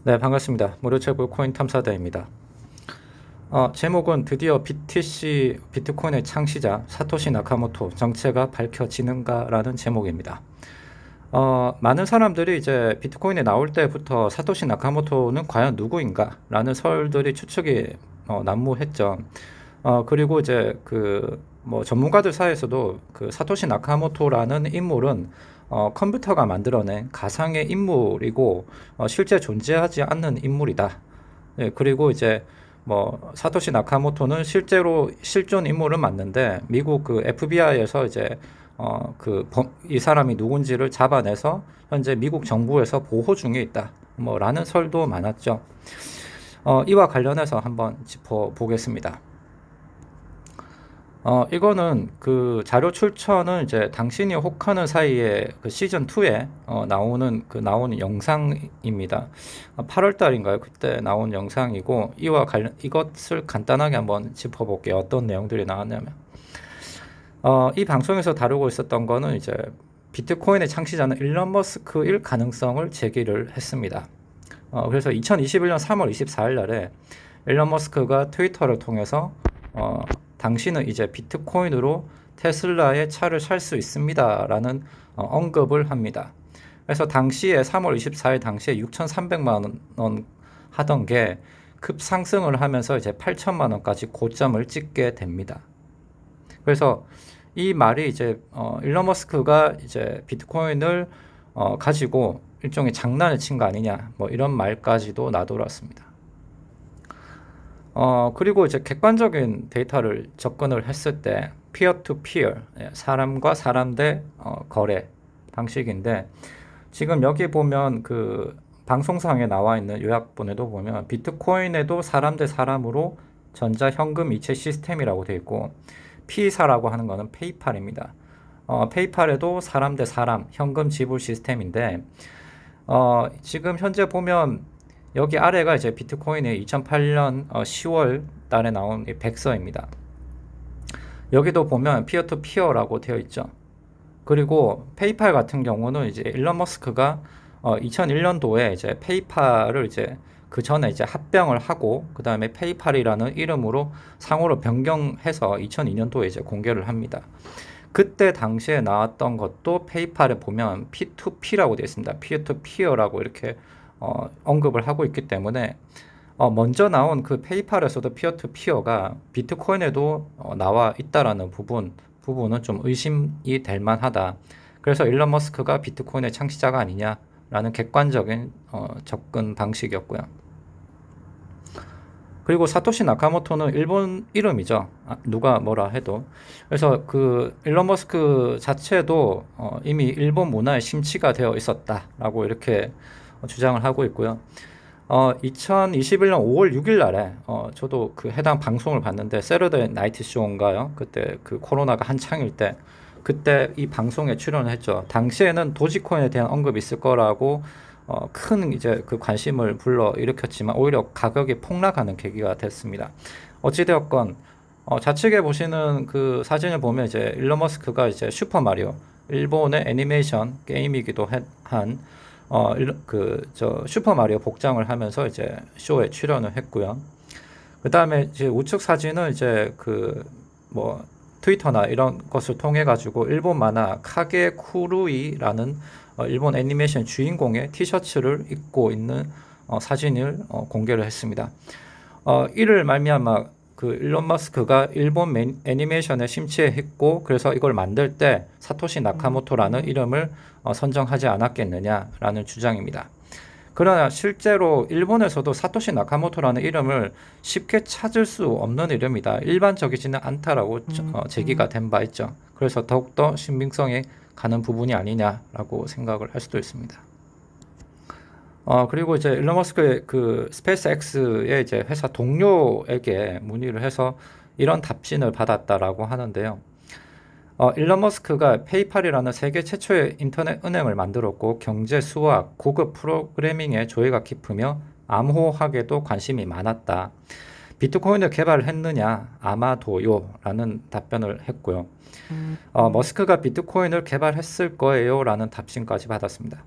네, 반갑습니다. 무료채굴 코인 탐사대입니다. 제목은 드디어 BTC 비트코인의 창시자 사토시 나카모토 정체가 밝혀지는가라는 제목입니다. 많은 사람들이 이제 비트코인에 나올 때부터 사토시 나카모토는 과연 누구인가라는 설들이 추측이 난무했죠. 그리고 이제 뭐 전문가들 사이에서도 그 사토시 나카모토라는 인물은 컴퓨터가 만들어낸 가상의 인물이고 실제 존재하지 않는 인물이다. 예, 그리고 이제 뭐 사토시 나카모토는 실제로 실존 인물은 맞는데 미국 그 FBI에서 이제 이 사람이 누군지를 잡아내서 현재 미국 정부에서 보호 중에 있다. 뭐 라는 설도 많았죠. 이와 관련해서 한번 짚어보겠습니다. 이거는 그 자료 출처는 이제 당신이 혹하는 사이에 그 시즌 2에 나오는 영상입니다. 8월 달인가요? 그때 나온 영상이고 이것을 간단하게 한번 짚어볼게요. 어떤 내용들이 나왔냐면 이 방송에서 다루고 있었던 거는 이제 비트코인의 창시자는 일론 머스크일 가능성을 제기를 했습니다. 그래서 2021년 3월 24일 날에 일론 머스크가 트위터를 통해서 당신은 이제 비트코인으로 테슬라의 차를 살 수 있습니다라는 언급을 합니다. 그래서 당시에 3월 24일 당시에 6,300만 원 하던 게 급상승을 하면서 이제 8천만 원까지 고점을 찍게 됩니다. 그래서 이 말이 이제 일론 머스크가 이제 비트코인을 가지고 일종의 장난을 친 거 아니냐 뭐 이런 말까지도 나돌았습니다. 그리고 이제 객관적인 데이터를 접근을 했을 때 peer to peer, 사람과 사람 대 거래 방식인데 지금 여기 보면 그 방송상에 나와 있는 요약본에도 보면 비트코인에도 사람 대 사람으로 전자현금 이체 시스템이라고 되어 있고 P사라고 하는 거는 페이팔입니다. 페이팔에도 사람 대 사람 현금 지불 시스템인데 지금 현재 보면 여기 아래가 이제 비트코인의 2008년 10월 달에 나온 백서입니다. 여기도 보면 피어 투 피어라고 되어 있죠. 그리고 페이팔 같은 경우는 이제 일론 머스크가 2001년도에 이제 페이팔을 이제 그 전에 이제 합병을 하고 그 다음에 페이팔이라는 이름으로 상호를 변경해서 2002년도에 이제 공개를 합니다. 그때 당시에 나왔던 것도 페이팔에 보면 P2P라고 되어 있습니다. Peer to Peer라고 이렇게 언급을 하고 있기 때문에 먼저 나온 그 페이팔에서도 피어 투 피어가 비트코인에도 나와 있다라는 부분은 좀 의심이 될 만하다. 그래서 일론 머스크가 비트코인의 창시자가 아니냐라는 객관적인 접근 방식이었고요. 그리고 사토시 나카모토는 일본 이름이죠. 누가 뭐라 해도. 그래서 그 일론 머스크 자체도 이미 일본 문화에 심취가 되어 있었다라고 이렇게 주장을 하고 있고요. 2021년 5월 6일 날에 저도 그 해당 방송을 봤는데 세러데이 나이트 쇼인가요? 그때 그 코로나가 한창일 때 그때 이 방송에 출연을 했죠. 당시에는 도지코인에 대한 언급이 있을 거라고 큰 이제 그 관심을 불러 일으켰지만 오히려 가격이 폭락하는 계기가 됐습니다. 어찌되었건 좌측에 보시는 그 사진을 보면 이제 일론 머스크가 이제 슈퍼 마리오 일본의 애니메이션 게임이기도 한 슈퍼 마리오 복장을 하면서 이제 쇼에 출연을 했고요. 그 다음에 이제 우측 사진은 이제 뭐 트위터나 이런 것을 통해 가지고 일본 만화 카게 쿠루이라는 일본 애니메이션 주인공의 티셔츠를 입고 있는 사진을 공개를 했습니다. 이를 말미암아 그 일론 머스크가 일본 애니메이션에 심취했고 그래서 이걸 만들 때 사토시 나카모토라는 이름을 선정하지 않았겠느냐라는 주장입니다. 그러나 실제로 일본에서도 사토시 나카모토라는 이름을 쉽게 찾을 수 없는 이름이다. 일반적이지는 않다라고 제기가 된 바 있죠. 그래서 더욱더 신빙성이 가는 부분이 아니냐라고 생각을 할 수도 있습니다. 그리고 이제 일론 머스크의 그 스페이스X의 이제 회사 동료에게 문의를 해서 이런 답신을 받았다라고 하는데요. 일론 머스크가 페이팔이라는 세계 최초의 인터넷 은행을 만들었고 경제 수학, 고급 프로그래밍에 조예가 깊으며 암호학에도 관심이 많았다. 비트코인을 개발했느냐? 아마도요. 라는 답변을 했고요. 머스크가 비트코인을 개발했을 거예요. 라는 답신까지 받았습니다.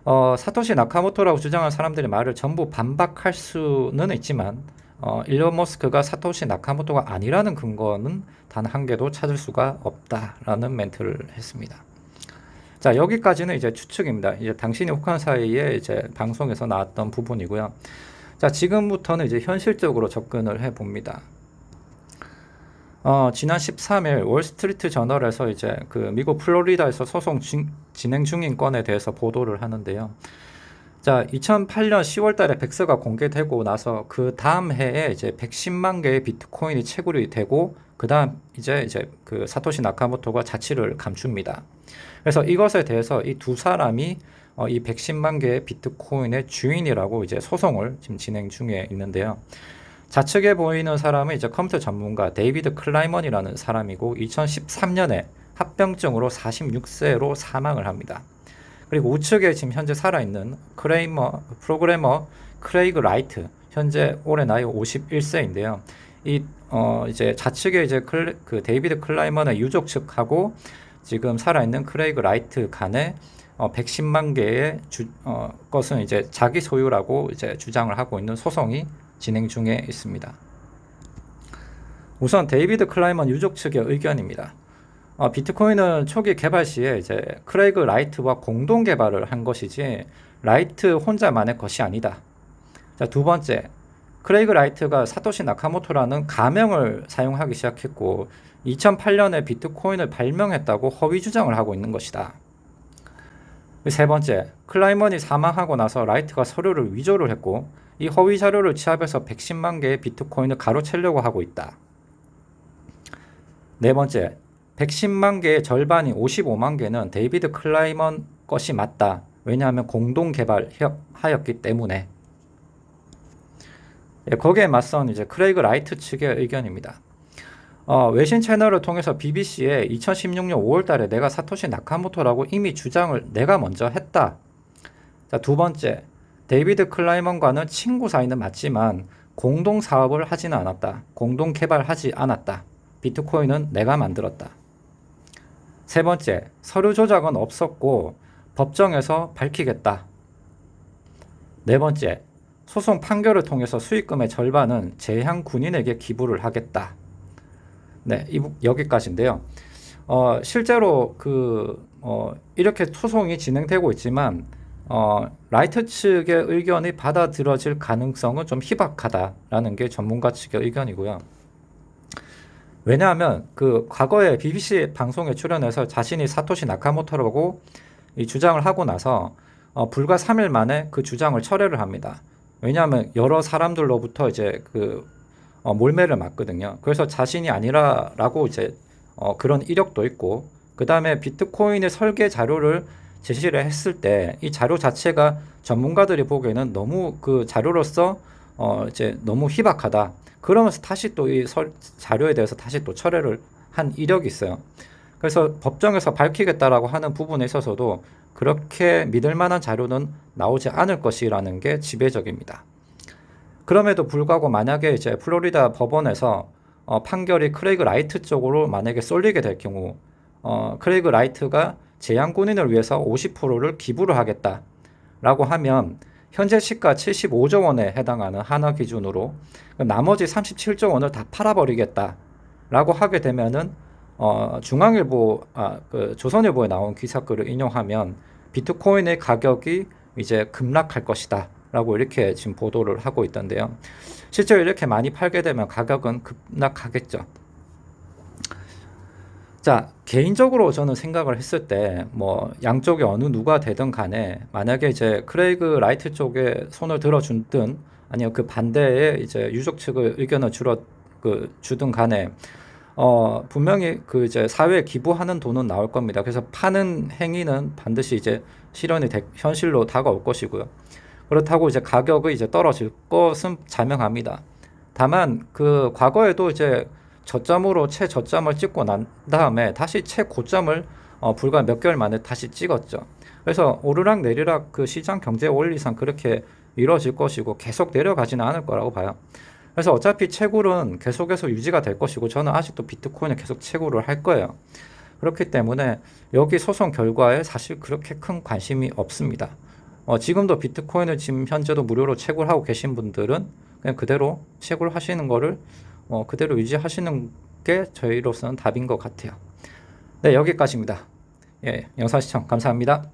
사토시 나카모토라고 주장하는 사람들의 말을 전부 반박할 수는 있지만 일론 머스크가 사토시 나카모토가 아니라는 근거는 단 한 개도 찾을 수가 없다라는 멘트를 했습니다. 자, 여기까지는 이제 추측입니다. 이제 당신이 혹한 사이에 이제 방송에서 나왔던 부분이고요. 자, 지금부터는 이제 현실적으로 접근을 해 봅니다. 지난 13일 월스트리트 저널에서 이제 그 미국 플로리다에서 소송 진행 중인 건에 대해서 보도를 하는데요. 자, 2008년 10월 달에 백서가 공개되고 나서 그 다음 해에 이제 110만 개의 비트코인이 채굴이 되고 그 다음 이제 그 사토시 나카모토가 자취를 감춥니다. 그래서 이것에 대해서 이 두 사람이 이 110만 개의 비트코인의 주인이라고 이제 소송을 지금 진행 중에 있는데요. 좌측에 보이는 사람은 이제 컴퓨터 전문가 데이비드 클라이먼이라는 사람이고 2013년에 합병증으로 46세로 사망을 합니다. 그리고 우측에 지금 현재 살아있는 프로그래머 크레이그 라이트, 현재 올해 나이 51세인데요. 이제 좌측에 이제 그 데이비드 클라이먼의 유족 측하고 지금 살아있는 크레이그 라이트 간에 110만 개의 것은 이제 자기 소유라고 이제 주장을 하고 있는 소송이 진행 중에 있습니다. 우선 데이비드 클라이먼 유족 측의 의견입니다. 비트코인은 초기 개발 시에 이제 크레이그 라이트와 공동 개발을 한 것이지 라이트 혼자만의 것이 아니다. 자, 두 번째, 크레이그 라이트가 사토시 나카모토라는 가명을 사용하기 시작했고 2008년에 비트코인을 발명했다고 허위 주장을 하고 있는 것이다. 세 번째, 클라이먼이 사망하고 나서 라이트가 서류를 위조를 했고 이 허위 자료를 취합해서 110만 개의 비트코인을 가로채려고 하고 있다. 네 번째, 110만 개의 절반인 55만 개는 데이비드 클라이먼 것이 맞다. 왜냐하면 공동 개발하였기 때문에. 거기에 맞선 이제 크레이그 라이트 측의 의견입니다. 외신 채널을 통해서 BBC에 2016년 5월 달에 내가 사토시 나카모토라고 이미 주장을 내가 먼저 했다. 자, 두 번째, 데이비드 클라이먼과는 친구 사이는 맞지만 공동 사업을 하지는 않았다. 공동 개발하지 않았다. 비트코인은 내가 만들었다. 세 번째, 서류 조작은 없었고 법정에서 밝히겠다. 네 번째, 소송 판결을 통해서 수익금의 절반은 재향 군인에게 기부를 하겠다. 네, 여기까지인데요. 실제로 이렇게 소송이 진행되고 있지만 라이트 측의 의견이 받아들여질 가능성은 좀 희박하다라는 게 전문가 측의 의견이고요. 왜냐하면 그 과거에 BBC 방송에 출연해서 자신이 사토시 나카모토라고 이 주장을 하고 나서 불과 3일 만에 그 주장을 철회를 합니다. 왜냐하면 여러 사람들로부터 이제 몰매를 맞거든요. 그래서 자신이 아니라라고 이제 그런 이력도 있고 그 다음에 비트코인의 설계 자료를 제시를 했을 때 이 자료 자체가 전문가들이 보기에는 너무 그 자료로서 이제 너무 희박하다. 그러면서 다시 또 이 자료에 대해서 다시 또 철회를 한 이력이 있어요. 그래서 법정에서 밝히겠다라고 하는 부분에 있어서도 그렇게 믿을 만한 자료는 나오지 않을 것이라는 게 지배적입니다. 그럼에도 불구하고 만약에 이제 플로리다 법원에서 판결이 크레이그 라이트 쪽으로 만약에 쏠리게 될 경우 크레이그 라이트가 재향군인을 위해서 50%를 기부를 하겠다라고 하면 현재 시가 75조 원에 해당하는 한화 기준으로 나머지 37조 원을 다 팔아버리겠다라고 하게 되면은 중앙일보, 조선일보에 나온 기사글을 인용하면 비트코인의 가격이 이제 급락할 것이다. 라고 이렇게 지금 보도를 하고 있던데요. 실제로 이렇게 많이 팔게 되면 가격은 급락하겠죠. 자, 개인적으로 저는 생각을 했을 때, 양쪽에 어느 누가 되든 간에, 만약에 이제 크레이그 라이트 쪽에 손을 들어주든, 아니면 그 반대에 이제 유족 측의 의견을 주든 간에, 분명히 이제 사회에 기부하는 돈은 나올 겁니다. 그래서 파는 행위는 반드시 이제 현실로 다가올 것이고요. 그렇다고 이제 가격이 이제 떨어질 것은 자명합니다. 다만 그 과거에도 이제 저점으로 최저점을 찍고 난 다음에 다시 최고점을 불과 몇 개월 만에 다시 찍었죠. 그래서 오르락 내리락 그 시장 경제 원리상 그렇게 이루어질 것이고 계속 내려가지는 않을 거라고 봐요. 그래서 어차피 채굴은 계속해서 유지가 될 것이고 저는 아직도 비트코인을 계속 채굴을 할 거예요. 그렇기 때문에 여기 소송 결과에 사실 그렇게 큰 관심이 없습니다. 지금도 비트코인을 지금 현재도 무료로 채굴하고 계신 분들은 그냥 그대로 채굴하시는 거를 그대로 유지하시는 게 저희로서는 답인 것 같아요. 네, 여기까지입니다. 예, 영상 시청 감사합니다.